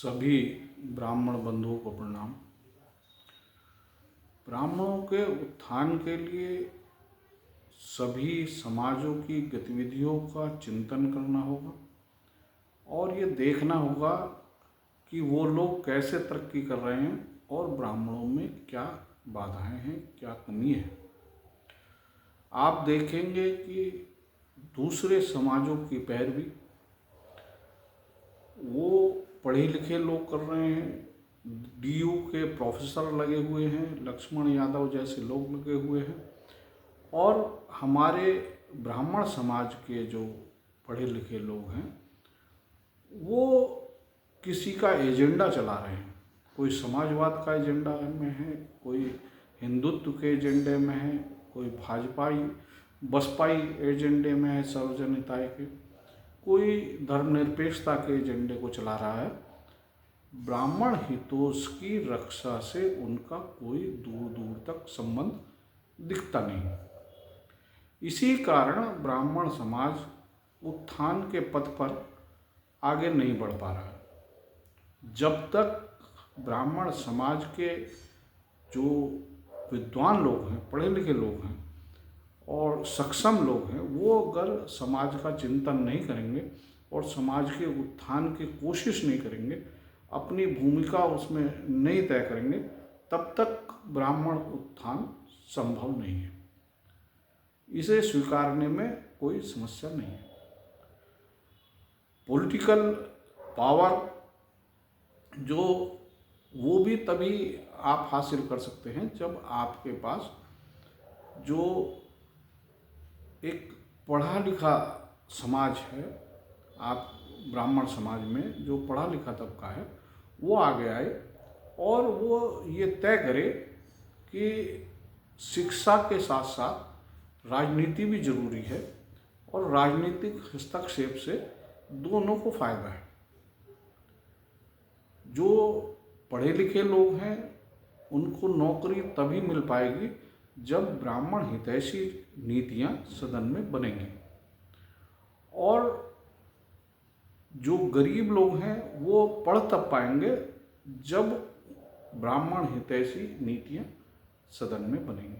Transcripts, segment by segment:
सभी ब्राह्मण बंधुओं को प्रणाम। ब्राह्मणों के उत्थान के लिए सभी समाजों की गतिविधियों का चिंतन करना होगा और ये देखना होगा कि वो लोग कैसे तरक्की कर रहे हैं और ब्राह्मणों में क्या बाधाएं हैं, क्या कमी है। आप देखेंगे कि दूसरे समाजों की पैरवी वो पढ़े लिखे लोग कर रहे हैं। डीयू के प्रोफेसर लगे हुए हैं, लक्ष्मण यादव जैसे लोग लगे हुए हैं और हमारे ब्राह्मण समाज के जो पढ़े लिखे लोग हैं वो किसी का एजेंडा चला रहे हैं। कोई समाजवाद का एजेंडा में है, कोई हिंदुत्व के एजेंडे में है, कोई भाजपाई बसपाई एजेंडे में है, सर्वजनिताय के, कोई धर्मनिरपेक्षता के एजेंडे को चला रहा है। ब्राह्मण हितों की रक्षा से उनका कोई दूर दूर तक संबंध दिखता नहीं। इसी कारण ब्राह्मण समाज उत्थान के पथ पर आगे नहीं बढ़ पा रहा है। जब तक ब्राह्मण समाज के जो विद्वान लोग हैं, पढ़े लिखे लोग हैं और सक्षम लोग हैं, वो अगर समाज का चिंतन नहीं करेंगे और समाज के उत्थान की कोशिश नहीं करेंगे, अपनी भूमिका उसमें नहीं तय करेंगे, तब तक ब्राह्मण उत्थान संभव नहीं है। इसे स्वीकारने में कोई समस्या नहीं है। पॉलिटिकल पावर जो वो भी तभी आप हासिल कर सकते हैं जब आपके पास जो एक पढ़ा लिखा समाज है, आप ब्राह्मण समाज में जो पढ़ा लिखा तबका है वो आगे आए और वो ये तय करे कि शिक्षा के साथ साथ राजनीति भी जरूरी है और राजनीतिक हस्तक्षेप से दोनों को फायदा है। जो पढ़े लिखे लोग हैं उनको नौकरी तभी मिल पाएगी जब ब्राह्मण हितैषी नीतियां सदन में बनेंगी और जो गरीब लोग हैं वो पढ़ तब पाएंगे जब ब्राह्मण हितैषी नीतियां सदन में बनेंगी।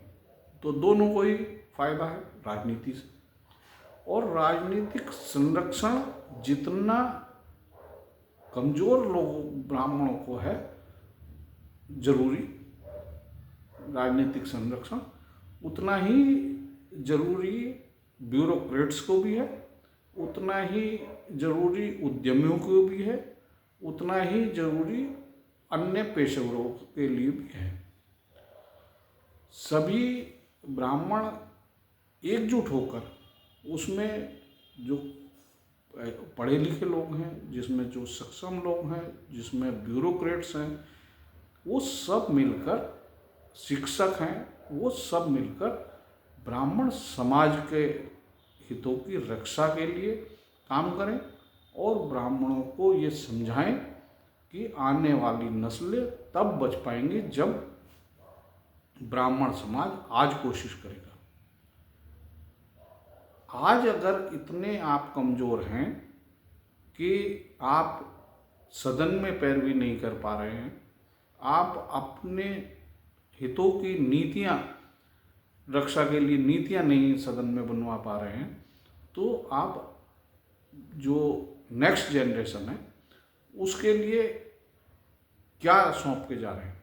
तो दोनों को ही फायदा है राजनीति से। और राजनीतिक संरक्षण जितना कमजोर लोग ब्राह्मणों को है जरूरी, राजनीतिक संरक्षण उतना ही जरूरी ब्यूरोक्रेट्स को भी है, उतना ही जरूरी उद्यमियों को भी है, उतना ही जरूरी अन्य पेशेवरों के लिए भी है। सभी ब्राह्मण एकजुट होकर उसमें जो पढ़े लिखे लोग हैं, जिसमें जो सक्षम लोग हैं, जिसमें ब्यूरोक्रेट्स हैं, वो सब मिलकर, शिक्षक हैं, वो सब मिलकर ब्राह्मण समाज के हितों की रक्षा के लिए काम करें और ब्राह्मणों को ये समझाएं कि आने वाली नस्लें तब बच पाएंगी जब ब्राह्मण समाज आज कोशिश करेगा। आज अगर इतने आप कमज़ोर हैं कि आप सदन में पैरवी नहीं कर पा रहे हैं, आप अपने हितों की नीतियां, रक्षा के लिए नीतियां नहीं सदन में बनवा पा रहे हैं, तो आप जो नेक्स्ट जनरेशन है उसके लिए क्या सौंप के जा रहे हैं?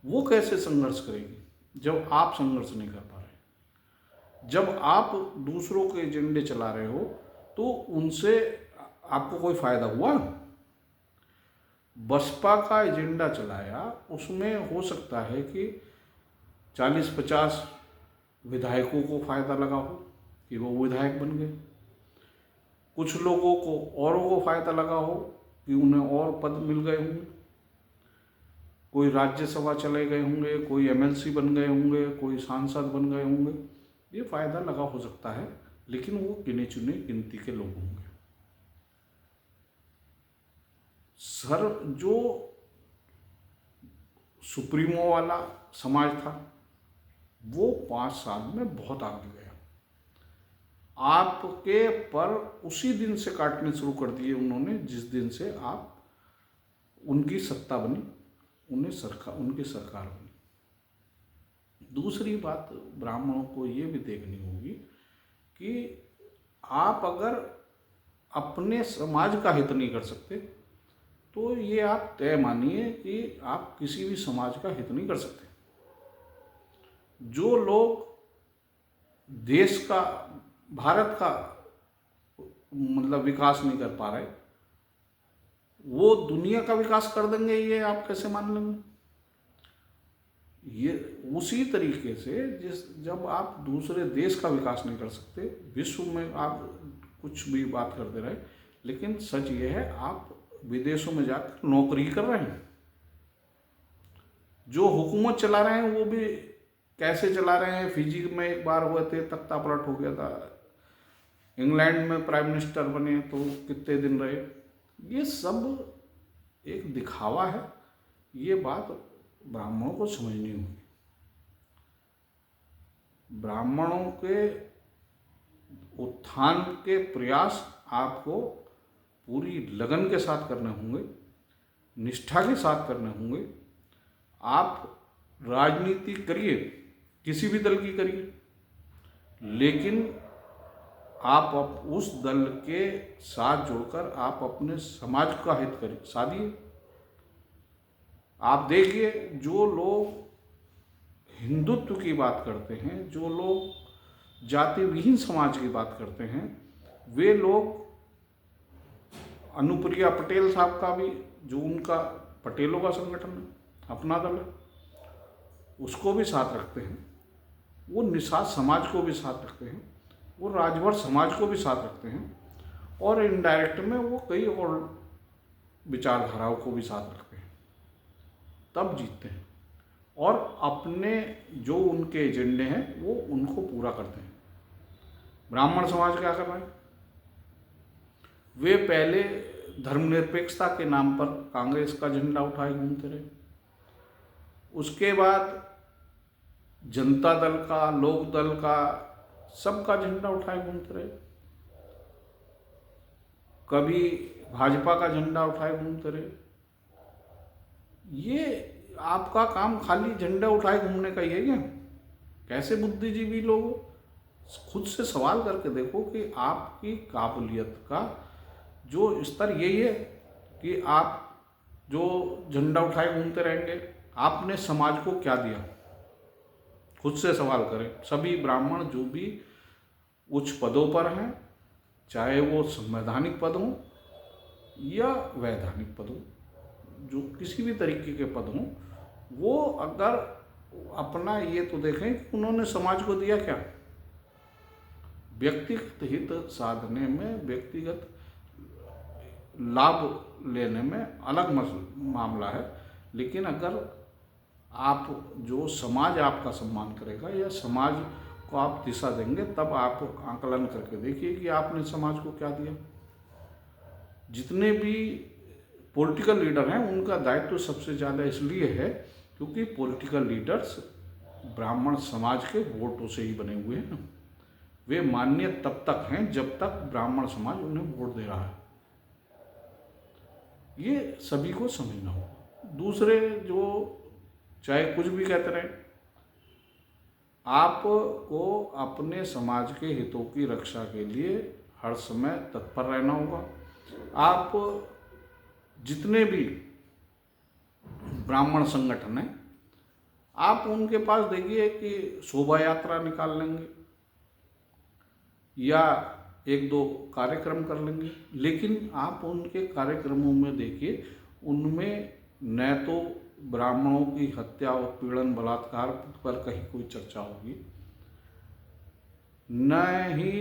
वो कैसे संघर्ष करेगी जब आप संघर्ष नहीं कर पा रहे? जब आप दूसरों के एजेंडे चला रहे हो तो उनसे आपको कोई फायदा हुआ? बसपा का एजेंडा चलाया, उसमें हो सकता है कि 40-50 विधायकों को फायदा लगा हो कि वो विधायक बन गए, कुछ लोगों को औरों को फायदा लगा हो कि उन्हें और पद मिल गए होंगे, कोई राज्यसभा चले गए होंगे, कोई एमएलसी बन गए होंगे, कोई सांसद बन गए होंगे। ये फायदा लगा हो सकता है, लेकिन वो गिने चुने गिनती के लोग होंगे। सर, जो सुप्रीमो वाला समाज था वो 5 साल में बहुत आगे गया। आपके पर उसी दिन से काटने शुरू कर दिए उन्होंने जिस दिन से आप उनकी सत्ता बनी, उनकी सरकार बनी। दूसरी बात ब्राह्मणों को ये भी देखनी होगी कि आप अगर अपने समाज का हित नहीं कर सकते तो ये आप तय मानिए कि आप किसी भी समाज का हित नहीं कर सकते। जो लोग देश का, भारत का मतलब विकास नहीं कर पा रहे, वो दुनिया का विकास कर देंगे, ये आप कैसे मान लेंगे? ये उसी तरीके से जब आप दूसरे देश का विकास नहीं कर सकते, विश्व में आप कुछ भी बात करते रहे, लेकिन सच ये है आप विदेशों में जाकर नौकरी कर रहे हैं। जो हुकूमत चला रहे हैं वो भी कैसे चला रहे हैं? फिजी में एक बार हुए थे, तख्ता पलट हो गया था। इंग्लैंड में प्राइम मिनिस्टर बने तो कितने दिन रहे? ये सब एक दिखावा है। ये बात ब्राह्मणों को समझनी होगी। ब्राह्मणों के उत्थान के प्रयास आपको पूरी लगन के साथ करने होंगे, निष्ठा के साथ करने होंगे। आप राजनीति करिए, किसी भी दल की करिए, लेकिन आप उस दल के साथ जुड़कर आप अपने समाज का हित करिए, साधिए। आप देखिए, जो लोग हिंदुत्व की बात करते हैं, जो लोग जाति विहीन समाज की बात करते हैं, वे लोग अनुप्रिया पटेल साहब का भी, जो उनका पटेलों का संगठन है, अपना दल है, उसको भी साथ रखते हैं। वो निषाद समाज को भी साथ रखते हैं, वो राजभर समाज को भी साथ रखते हैं, और इनडायरेक्ट में वो कई और विचारधाराओं को भी साथ रखते हैं, तब जीतते हैं। और अपने जो उनके एजेंडे हैं वो उनको पूरा करते हैं। ब्राह्मण समाज क्या कर रहा है? वे पहले धर्मनिरपेक्षता के नाम पर कांग्रेस का झंडा उठाए घूमते रहे, उसके बाद जनता दल का, लोक दल का, सबका झंडा उठाए घूमते रहे, कभी भाजपा का झंडा उठाए घूमते रहे। ये आपका काम खाली झंडा उठाए घूमने का ही है क्या? कैसे बुद्धिजीवी लोग हो? खुद से सवाल करके देखो कि आपकी काबिलियत का जो स्तर यही है कि आप जो झंडा उठाए घूमते रहेंगे? आपने समाज को क्या दिया? खुद से सवाल करें। सभी ब्राह्मण जो भी उच्च पदों पर हैं, चाहे वो संवैधानिक पद हों या वैधानिक पद हों, जो किसी भी तरीके के पद हों, वो अगर अपना ये तो देखें कि उन्होंने समाज को दिया क्या। व्यक्तिगत हित साधने में, व्यक्तिगत लाभ लेने में अलग मामला है, लेकिन अगर आप जो समाज आपका सम्मान करेगा या समाज को आप दिशा देंगे, तब आप आकलन करके देखिए कि आपने समाज को क्या दिया। जितने भी पॉलिटिकल लीडर हैं उनका दायित्व सबसे ज़्यादा इसलिए है क्योंकि पॉलिटिकल लीडर्स ब्राह्मण समाज के वोटों से ही बने हुए हैं। वे मान्य तब तक हैं जब तक ब्राह्मण समाज उन्हें वोट दे रहा है। ये सभी को समझना होगा। दूसरे जो चाहे कुछ भी कहते रहे, आपको अपने समाज के हितों की रक्षा के लिए हर समय तत्पर रहना होगा। आप जितने भी ब्राह्मण संगठन हैं, आप उनके पास देखिए कि शोभा यात्रा निकाल लेंगे या एक दो कार्यक्रम कर लेंगे, लेकिन आप उनके कार्यक्रमों में देखिए, उनमें न तो ब्राह्मणों की हत्या, उत्पीड़न, बलात्कार पर कहीं कोई चर्चा होगी, न ही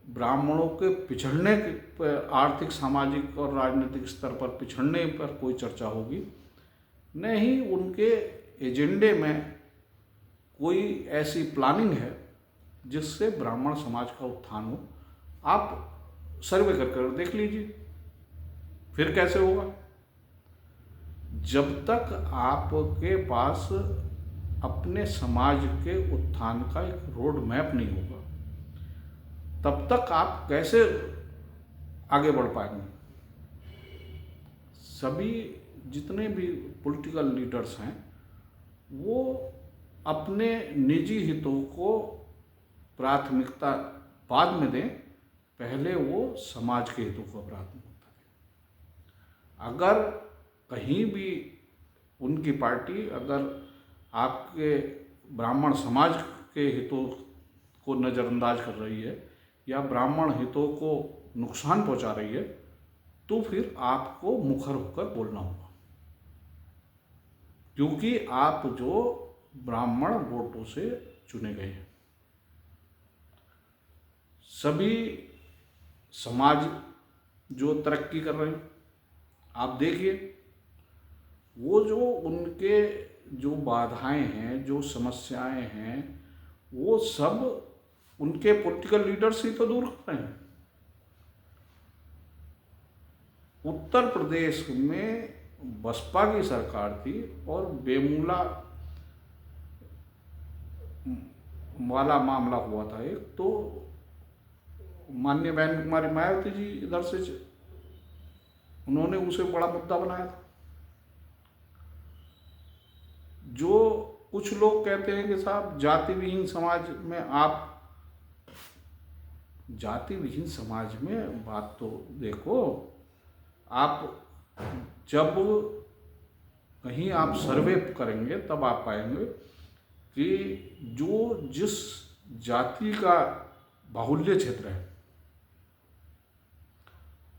ब्राह्मणों के पिछड़ने पर, आर्थिक, सामाजिक और राजनीतिक स्तर पर पिछड़ने पर कोई चर्चा होगी, न ही उनके एजेंडे में कोई ऐसी प्लानिंग है जिससे ब्राह्मण समाज का उत्थान हो। आप सर्वे कर देख लीजिए, फिर कैसे होगा? जब तक आपके पास अपने समाज के उत्थान का एक रोड मैप नहीं होगा, तब तक आप कैसे आगे बढ़ पाएंगे? सभी जितने भी पॉलिटिकल लीडर्स हैं वो अपने निजी हितों को प्राथमिकता बाद में दें, पहले वो समाज के हितों को प्राथमिकता दें। अगर कहीं भी उनकी पार्टी अगर आपके ब्राह्मण समाज के हितों को नज़रअंदाज कर रही है या ब्राह्मण हितों को नुकसान पहुंचा रही है, तो फिर आपको मुखर होकर बोलना होगा, क्योंकि आप जो ब्राह्मण वोटों से चुने गए हैं। सभी समाज जो तरक्की कर रहे हैं, आप देखिए वो जो उनके जो बाधाएं हैं, जो समस्याएं हैं, वो सब उनके पॉलिटिकल लीडर्स ही तो दूर कर रहे हैं। उत्तर प्रदेश में बसपा की सरकार थी और बेमूला वाला मामला हुआ था एक, तो माननीय बहन कुमारी मायावती जी इधर से उन्होंने उसे बड़ा मुद्दा बनाया था। जो कुछ लोग कहते हैं कि साहब जाति विहीन समाज में आप, जाति विहीन समाज में बात तो देखो, आप जब कहीं आप सर्वे करेंगे तब आप पाएंगे कि जो जिस जाति का बाहुल्य क्षेत्र है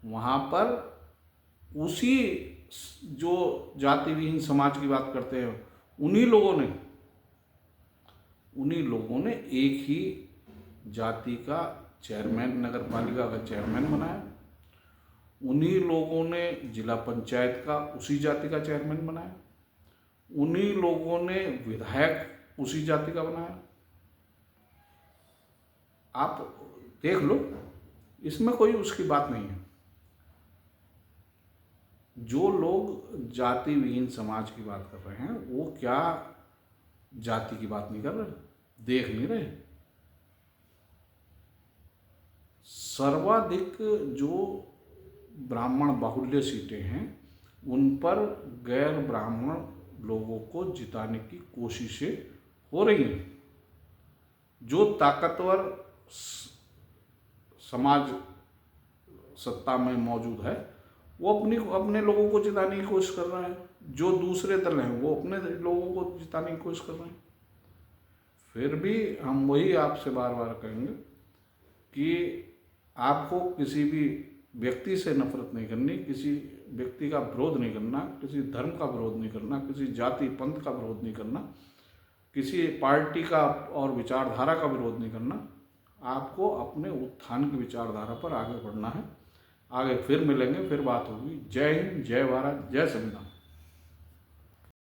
वहाँ पर उसी जो जाति विहीन समाज की बात करते हैं उन्हीं लोगों ने एक ही जाति का चेयरमैन, नगर पालिका का चेयरमैन बनाया। उन्हीं लोगों ने जिला पंचायत का उसी जाति का चेयरमैन बनाया। उन्हीं लोगों ने विधायक उसी जाति का बनाया। आप देख लो, इसमें कोई उसकी बात नहीं है। जो लोग जाति विहीन समाज की बात कर रहे हैं वो क्या जाति की बात नहीं कर रहे, देख नहीं रहे। सर्वाधिक जो ब्राह्मण बाहुल्य सीटें हैं उन पर गैर ब्राह्मण लोगों को जिताने की कोशिशें हो रही हैं। जो ताकतवर समाज सत्ता में मौजूद है वो अपने लोगों को जिताने की कोशिश कर रहा है, जो दूसरे दल हैं वो अपने लोगों को जिताने की कोशिश कर रहे हैं। फिर भी हम वही आपसे बार बार कहेंगे कि आपको किसी भी व्यक्ति से नफरत नहीं करनी, किसी व्यक्ति का विरोध नहीं करना, किसी धर्म का विरोध नहीं करना, किसी जाति पंथ का विरोध नहीं करना, किसी पार्टी का और विचारधारा का विरोध नहीं करना। आपको अपने उत्थान की विचारधारा पर आगे बढ़ना है। आगे फिर मिलेंगे, फिर बात होगी। जय हिंद, जय भारत, जय संविधान।